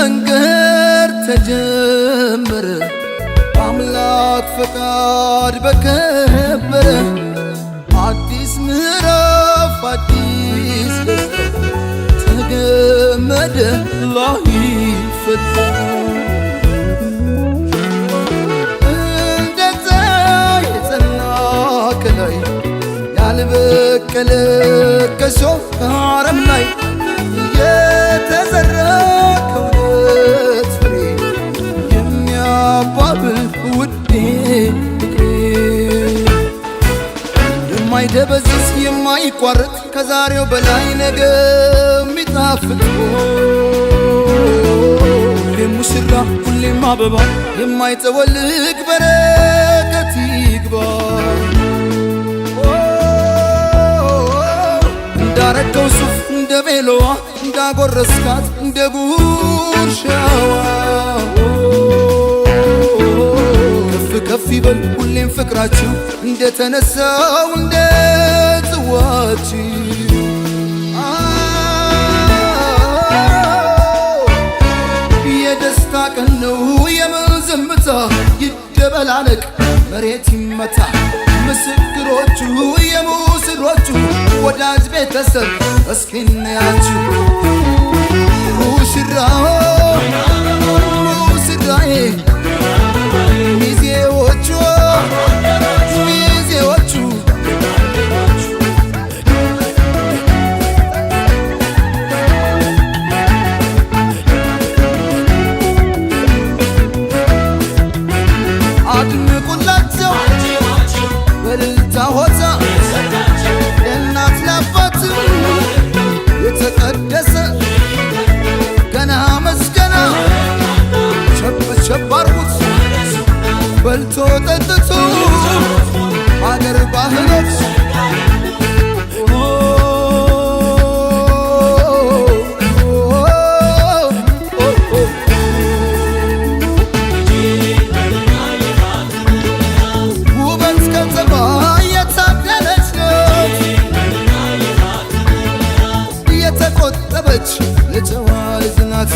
መንገድ ተጀመረ አምላክ ፈቃድ በከበረ አዲስ ምዕራፍ አዲስ ደስታ ተገመደ ላይፈታ እንደዛ የጸና ከላይ ያልበቀለ ከሾህ ከአረም ላይ የተዘራ ከእውነት ፍሬ የሚያባብል ውዴ ፍቅሬ የማይደበዝዝ የማይቋረጥ ከዛሬው በላይ ነገ የሚጣፍጥ ሁሌም ሙሽራ ሁሌም አበባ የማይጠወልግ በረከት ይግባ እንዳረገው ሱፍ እንደ ቤሎዋ እንዳጎረስካት እንደ ጉርሻዋ ከፍ ከፍ ይበል ሁሌም ፍቅራችሁ እንደተነሳው እንደ ጽዋችሁ የደስታ ቀን ነው የምን ዝምታ ይደበላለቅ መሬት ይመታ ምስክሮቹ የሙስሮቹ ወዳጅ ቤተሰብ እስኪ እንያችሁ ሙሽራው ሙሽራዬ ሚዜዎቹ ሚዜዎቹ አድንቁላቸው በእልልታ ሆታ ለእናት ለአባት የተቀደሰ ገና መስገና ቸብ ቸብ አርጉት በልቶ ጠጥቶ አገር ባህሎች ውበት ከተማ የታደለች ናት የተቆጠበች የጨዋ ልጅ ናት።